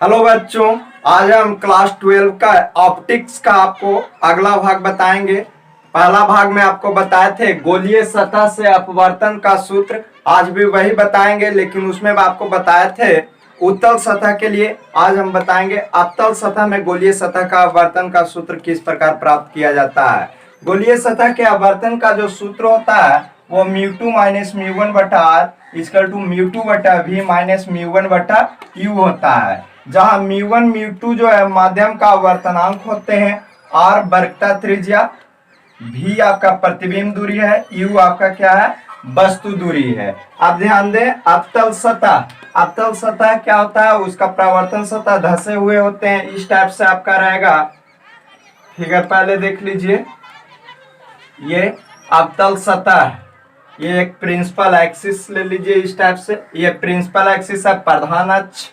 Hello बच्चों, आज हम क्लास 12 का ऑप्टिक्स का आपको अगला भाग बताएंगे। पहला भाग में आपको बताए थे गोलीय सतह से अपवर्तन का सूत्र। आज भी वही बताएंगे, लेकिन उसमें आपको बताए थे उत्तल सतह के लिए। आज हम बताएंगे अवतल सतह में गोलीय सतह का अपवर्तन का सूत्र किस प्रकार प्राप्त किया जाता है। गोलीय सतह के अपवर्तन का जो सूत्र होता है वो μ2 माइनस μ1 बटा आर इक्वल टू μ2 बटा v माइनस μ1 बटा u होता है, जहां μ1 μ2 जो है माध्यम का अपवर्तनांक होते हैं, r वक्रता त्रिज्या, v आपका प्रतिबिंब दूरी है, u आपका क्या है, वस्तु दूरी है। अब ध्यान दें, अवतल सतह क्या होता है, उसका परावर्तन सतह धसे हुए होते हैं। इस टाइप से आपका रहेगा। फिगर पहले देख लीजिए, ये अवतल सतह, ये एक प्रिंसिपल एक्सिस ले लीजिए। इस टाइप से ये प्रिंसिपल एक्सिस है, प्रधान अक्ष।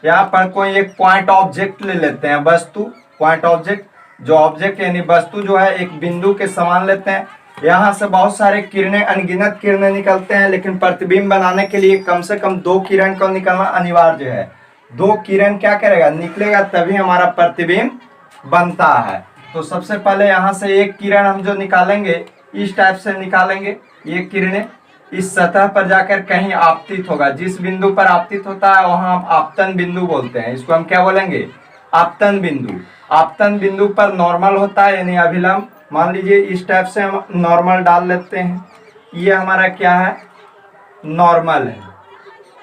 यहाँ पर कोई एक पॉइंट ऑब्जेक्ट ले लेते हैं, वस्तु, पॉइंट ऑब्जेक्ट, जो ऑब्जेक्ट यानी वस्तु जो है एक बिंदु के समान लेते हैं। यहाँ से बहुत सारे किरणें, अनगिनत किरणें निकलते हैं, लेकिन प्रतिबिंब बनाने के लिए कम से कम 2 किरण को निकलना अनिवार्य है। 2 किरण क्या करेगा, निकलेगा, तभी हमारा प्रतिबिंब बनता है। तो सबसे पहले यहाँ से एक किरण हम जो निकालेंगे, इस टाइप से निकालेंगे। ये किरणें इस सतह पर जाकर कहीं आपतित होगा। जिस बिंदु पर आपतित होता है वहां हम आपतन बिंदु बोलते हैं। इसको हम क्या बोलेंगे, आपतन बिंदु। आपतन बिंदु पर नॉर्मल होता है यानी अभिलंब। मान लीजिए इस टाइप से हम नॉर्मल डाल लेते हैं। ये हमारा क्या है, नॉर्मल है,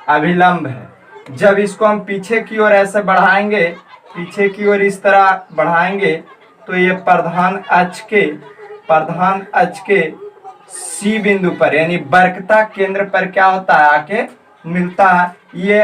अभिलंब है। जब इसको हम पीछे की ओर ऐसे बढ़ाएंगे, पीछे की ओर इस तरह बढ़ाएंगे, तो ये प्रधान अक्ष के सी बिंदु पर यानी वक्रता केंद्र पर क्या होता है, आके मिलता है। ये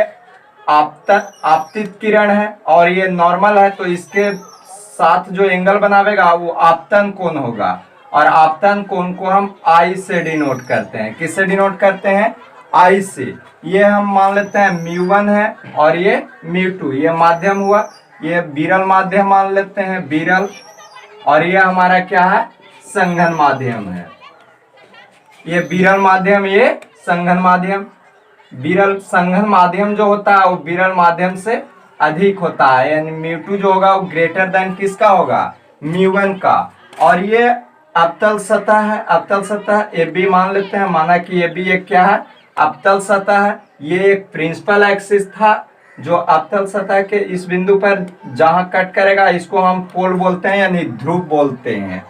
आपतित किरण है और ये नॉर्मल है, तो इसके साथ जो एंगल बनावेगा वो आपतन कोण होगा। और आपतन कोण को हम आई से डिनोट करते हैं। किससे डिनोट करते हैं, आई से। ये हम मान लेते हैं μ1 है और ये μ2, ये माध्यम हुआ। ये विरल माध्यम मान लेते हैं, विरल। और ये हमारा क्या है, संघन माध्यम है। ये विरल माध्यम, ये संघन माध्यम। विरल संघन माध्यम जो होता है वो विरल माध्यम से अधिक होता है, यानी μ2 जो होगा वो ग्रेटर देन किसका होगा, μ1 का। और ये अवतल सतह है, अवतल सतह AB मान लेते हैं। माना कि AB एक क्या है, अवतल सतह है। ये एक प्रिंसिपल एक्सिस था जो अवतल सतह के इस बिंदु पर जहां कट करेगा, इसको हम पोल बोलते हैं यानी ध्रुव बोलते हैं।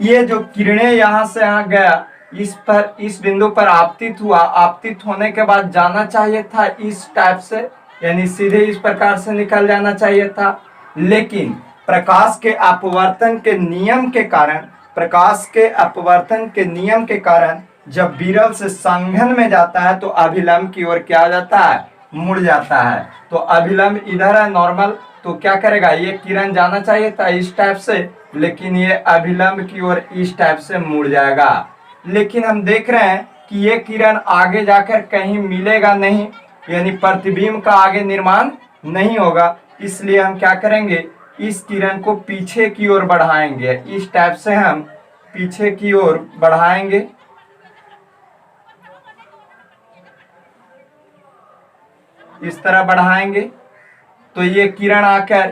ये जो किरणें यहाँ से यहाँ गया, इस बिंदु पर आपतित हुआ। आपतित होने के बाद जाना चाहिए था इस टाइप से, यानी सीधे इस प्रकार से निकल जाना चाहिए था। लेकिन प्रकाश के अपवर्तन के नियम के कारण जब विरल से संघन में जाता है तो अभिलंब की ओर क्या जाता है, मुड़ जाता है। तो अभिलंब इधर है, नॉर्मल, तो क्या करेगा, ये किरण जाना चाहिए था इस टाइप से, लेकिन ये अभिलंब की ओर इस टाइप से मुड़ जाएगा। लेकिन हम देख रहे हैं कि ये किरण आगे जाकर कहीं मिलेगा नहीं, यानी प्रतिबिंब का आगे निर्माण नहीं होगा। इसलिए हम क्या करेंगे, इस किरण को पीछे की ओर बढ़ाएंगे। इस टाइप से हम पीछे की ओर बढ़ाएंगे। इस तरह बढ़ाएंगे तो ये किरण आकर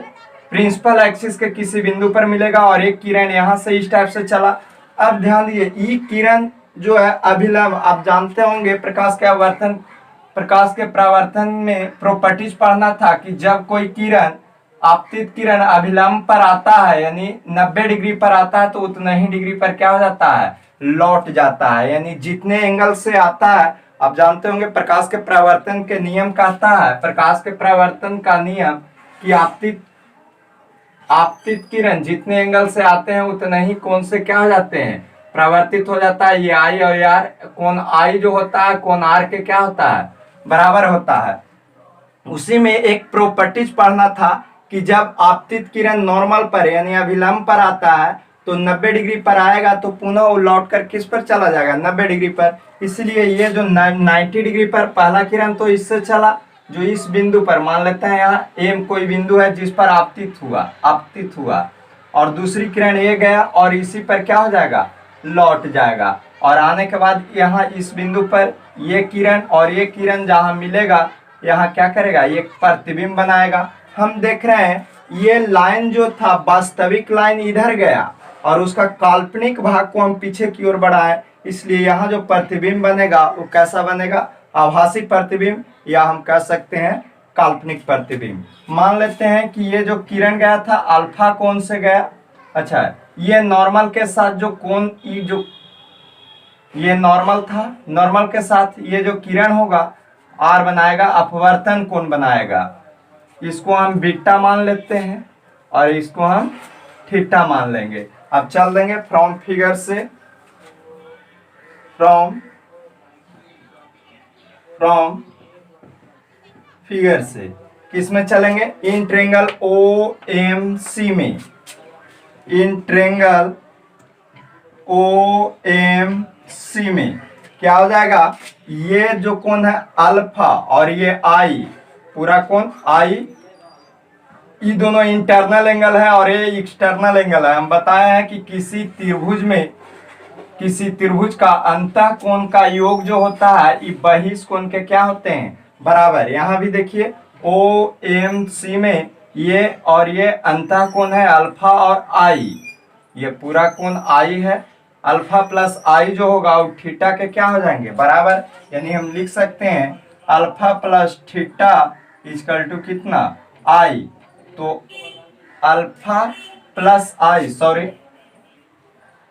प्रिंसिपल एक्सिस के किसी बिंदु पर मिलेगा और एक किरण यहां से इस टाइप से चला। अब ध्यान दीजिए, ई किरण जो है अभिलंब, आप जानते होंगे प्रकाश के परावर्तन में प्रॉपर्टीज पढ़ना था कि जब कोई किरण, आपतित किरण अभिलंब पर आता है यानी 90 डिग्री पर आता है, तो उतना ही डिग्री पर क्या हो जाता है, लौट जाता है। यानी जितने एंगल से आता है, आप जानते होंगे प्रकाश के परावर्तन के नियम कहता है, प्रकाश के परावर्तन का नियम कि आपतित किरण जितने एंगल से आते हैं उतने ही कोण से क्या हो जाते हैं, परावर्तित हो जाता है। ये आई और आर, कोण आई जो होता है कोण आर के क्या होता है, बराबर होता है। उसी में एक प्रॉपर्टीज पढ़ना था कि जब आपतित किरण नॉर्मल पर यानी अभिलंब पर आता है तो 90 डिग्री पर आएगा, तो पुनः वो लौट कर किस पर चला जाएगा, 90 डिग्री पर। इसलिए ये जो 90 डिग्री पर पहला किरण तो इससे चला, जो इस बिंदु पर मान लेते हैं यहाँ एम कोई बिंदु है जिस पर आपतित हुआ, और दूसरी किरण ये गया और इसी पर क्या हो जाएगा, लौट जाएगा। और आने के बाद यहाँ इस बिंदु पर ये किरण और ये किरण जहाँ मिलेगा, यहाँ क्या करेगा, ये प्रतिबिंब बनाएगा। हम देख रहे हैं ये लाइन जो था वास्तविक लाइन इधर गया और उसका काल्पनिक भाग को हम पीछे की ओर बढ़ाए, इसलिए यहाँ जो प्रतिबिंब बनेगा वो कैसा बनेगा, आभासी प्रतिबिंब या हम कह सकते हैं काल्पनिक प्रतिबिंब। मान लेते हैं कि ये जो किरण गया था अल्फा कोण से गया। अच्छा, ये नॉर्मल के साथ जो कोण ये नॉर्मल था, नॉर्मल के साथ ये जो किरण होगा आर बनाएगा, अपवर्तन कोण बनाएगा। इसको हम बीटा मान लेते हैं और इसको हम थीटा मान लेंगे। अब चल देंगे फ्रॉम फिगर से, फ्रॉम फिगर से किस में चलेंगे, in triangle O M C में, in triangle O M C में क्या हो जाएगा, ये जो कोण है अल्फा और ये आई, पूरा कोण आई, ये दोनों इंटरनल एंगल है और ये एक्सटर्नल एंगल है। हम बताए हैं कि किसी त्रिभुज का अंतः कोण का योग जो होता है ये बहिष कोण के क्या होते हैं, बराबर। यहाँ भी देखिए ओ एम सी में ये और ये अंतः कोण है अल्फा और आई, ये पूरा कोण आई है, अल्फा प्लस आई जो होगा वो थीटा के क्या हो जाएंगे, बराबर। यानी हम लिख सकते हैं alpha plus theta equal to कितना, आई। तो alpha plus i, sorry,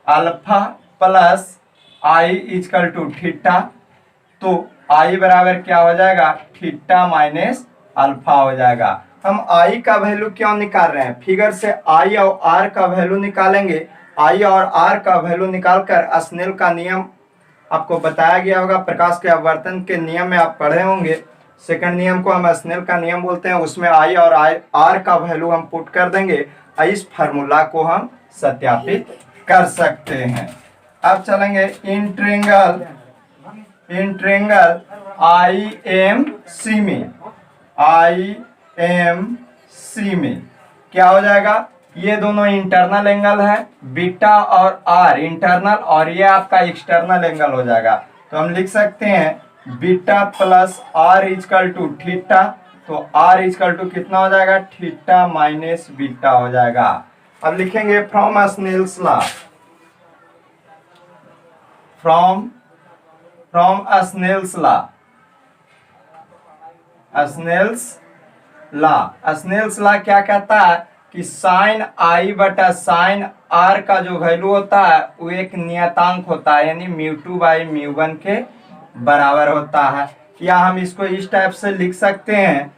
alpha plus i equal to theta, तो आई बराबर क्या हो जाएगा, थीटा माइनस अल्फा हो जाएगा। हम आई का वैल्यू क्यों निकाल रहे हैं, फिगर से आई और आर का वैल्यू निकालेंगे। आई और आर का वैल्यू निकालकर स्नेल का नियम आपको बताया गया होगा, प्रकाश के अपवर्तन के नियम में आप पढ़े होंगे। सेकंड नियम को हम स्नेल का नियम बोलते हैं, उसमें आई और आर का वैल्यू हम पुट कर देंगे, इस फार्मूला को हम सत्यापित कर सकते हैं। अब चलेंगे in triangle I M C में, आई एम सी में क्या हो जाएगा, ये दोनों इंटरनल एंगल है, बीटा और आर इंटरनल और ये आपका एक्सटर्नल एंगल हो जाएगा। तो हम लिख सकते हैं beta plus r equal to theta, तो आर इक्वल टू कितना हो जाएगा, थीटा माइनस बीटा हो जाएगा। अब लिखेंगे from Snell's law, from Snell's law, Snell's law क्या कहता है कि साइन आई बटा साइन आर का जो वैल्यू होता है वो एक नियतांक होता है, यानी म्यू2 बाई म्यू1 के बराबर होता है। या हम इसको इस टाइप से लिख सकते हैं,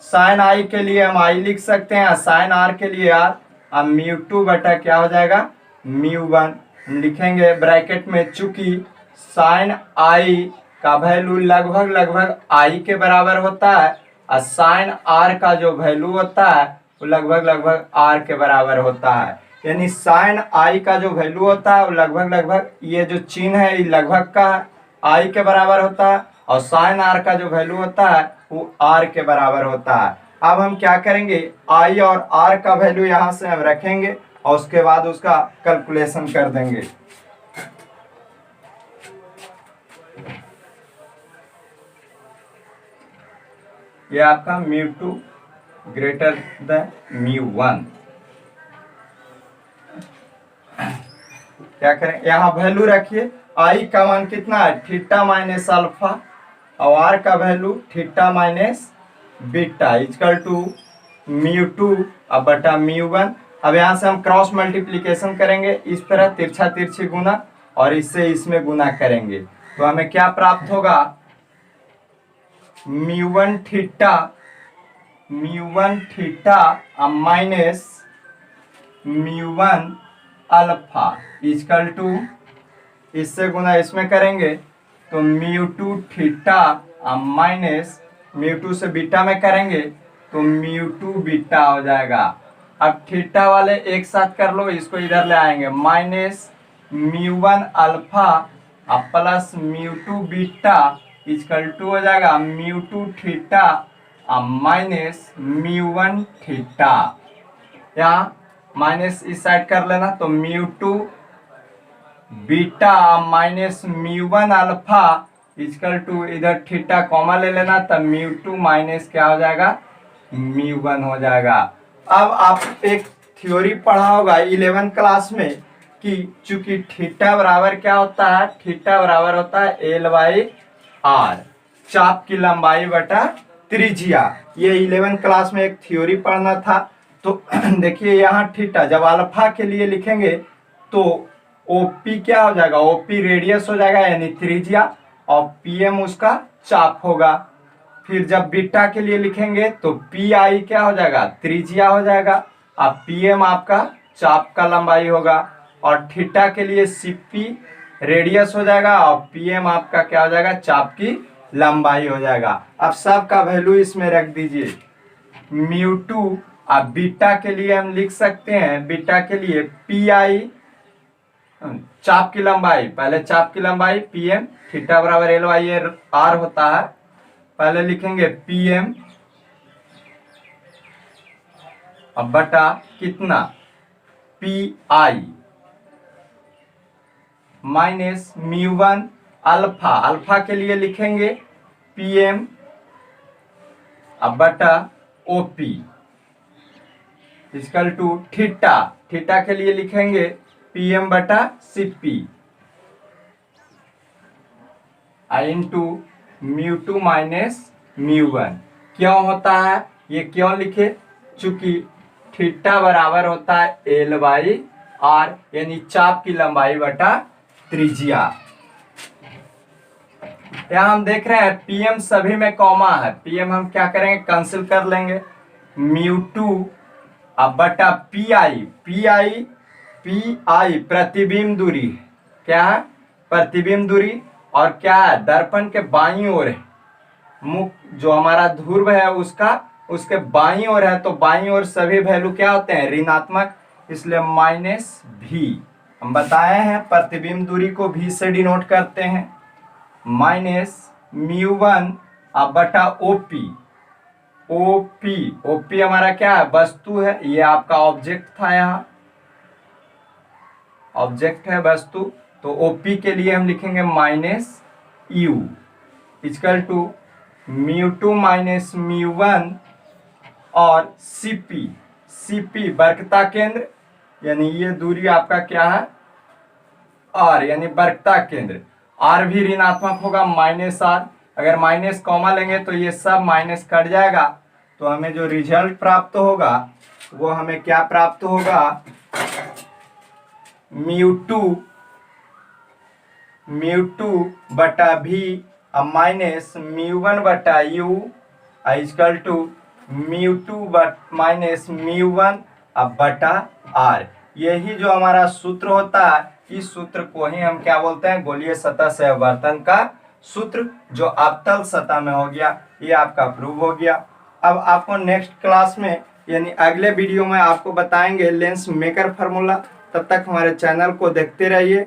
साइन आई के लिए हम आई लिख सकते हैं, साइन आर के लिए आर, अब म्यू2 बटा क्या हो जाएगा, म्यू1 लिखेंगे ब्रैकेट में। चूंकि साइन आई का वैल्यू लगभग आई के बराबर होता है और साइन आर का जो वैल्यू होता है वो लगभग आर के बराबर होता है, यानी साइन आई का जो वैल्यू होता है वो लगभग ये जो चिन्ह है ये लगभग का आई के बराबर होता है और साइन आर का जो वैल्यू होता है वो आर के बराबर होता है। अब हम क्या करेंगे, आई और आर का वैल्यू यहाँ से हम रखेंगे और उसके बाद उसका कैलकुलेशन कर देंगे। ये आपका म्यू2 ग्रेटर देन म्यू1, क्या करें, यहाँ वैल्यू रखिए, आई का मान कितना है, थीटा माइनस अल्फा और आर का value theta minus beta equal to म्यू2 अब बटा म्यू1। अब यहाँ से हम क्रॉस मल्टीप्लीकेशन करेंगे, इस तरह तिरछा तिरछी गुना और इससे इसमें गुना करेंगे, तो हमें क्या प्राप्त होगा, म्यू1 थीटा माइनस म्यू1 अल्फा इक्वल टू, इससे गुना इसमें करेंगे तो म्यू2 थीटा माइनस म्यू2 से बीटा में करेंगे तो म्यू2 बीटा हो जाएगा। अब थीटा वाले एक साथ कर लो, इसको इधर ले आएंगे, माइनस म्यू1 अल्फा प्लस म्यू2 बीटा इक्वल टू हो जाएगा म्यू2 थीटा माइनस म्यू1 थीटा। यहाँ माइनस इस साइड कर लेना, तो म्यू2 बीटा माइनस म्यू1 अल्फा इक्वल टू इधर थीटा कॉमा ले लेना, तब म्यू2 माइनस क्या हो जाएगा, μ1 हो जाएगा। अब आप एक थ्योरी पढ़ा होगा 11th क्लास में कि चूंकि थीटा बराबर क्या होता है, थीटा बराबर होता है एल बाई आर, चाप की लंबाई बटा त्रिज्या। ये 11th क्लास में एक थ्योरी पढ़ना था। तो देखिए यहाँ थीटा जब अल्फा के लिए लिखेंगे तो ओपी क्या हो जाएगा, ओपी रेडियस हो जाएगा यानी त्रिज्या, और पीएम उसका चाप होगा। फिर जब बीटा के लिए लिखेंगे तो पी आई क्या हो जाएगा, त्रिज्या हो जाएगा, अब पीएम आपका चाप का लंबाई होगा। और थीटा के लिए सीपी रेडियस हो जाएगा और पीएम आपका क्या हो जाएगा, चाप की लंबाई हो जाएगा। अब सब का वैल्यू इसमें रख दीजिए। μ2 अब बीटा के लिए हम लिख सकते हैं, बीटा के लिए पी आई चाप की लंबाई, पहले चाप की लंबाई पीएम, थीटा बराबर एल वाई आर होता है, पहले लिखेंगे पीएम अब बटा कितना P I minus μ1 alpha, alpha के लिए लिखेंगे पीएम अब बटा OP equal to theta, theta के लिए लिखेंगे पीएम बटा सीपी इंटू μ2 माइनस μ1। क्यों होता है ये, क्यों लिखे, चूंकि थीटा बराबर होता है एल बाई आर यानी चाप की लंबाई बटा त्रिज्या। यहाँ हम देख रहे हैं पीएम सभी में कॉमा है, पीएम हम क्या करेंगे कैंसिल कर लेंगे, μ2 अब बटा पी आई प्रतिबिंब दूरी, क्या है प्रतिबिंब दूरी, और क्या है दर्पण के बाईं ओर है, मुख जो हमारा ध्रुव है उसका उसके बाईं ओर है, तो बाईं ओर सभी वैल्यू क्या होते हैं ऋणात्मक, इसलिए माइनस भी। हम बताए हैं प्रतिबिंब दूरी को भी से डिनोट करते हैं, माइनस μ1 अब बटा ओपी, ओपी हमारा क्या है वस्तु है, ये आपका ऑब्जेक्ट था, यहाँ ऑब्जेक्ट है वस्तु, तो ओपी के लिए हम लिखेंगे minus U equal to μ2 minus μ1 और सीपी बरकता केंद्र यानी ये दूरी आपका क्या है आर यानी बरकता केंद्र, आर भी ऋणात्मक होगा माइनस आर, अगर माइनस कॉमा लेंगे तो ये सब माइनस कट जाएगा, तो हमें जो रिजल्ट प्राप्त होगा वो हमें क्या प्राप्त होगा, μ2 बटा भी अब माइनस μ1 बटा यू इक्वल टू μ2 माइनस μ1 अब बटा आर। यही जो हमारा सूत्र होता है, इस सूत्र को ही हम क्या बोलते हैं, गोलीय सतह से अपवर्तन का सूत्र, जो अवतल सतह में हो गया, ये आपका प्रूव हो गया। अब आपको नेक्स्ट क्लास में यानी अगले वीडियो में आपको बताएंगे लेंस मेकर फार्मूला। तब तक हमारे चैनल को देखते रहिए।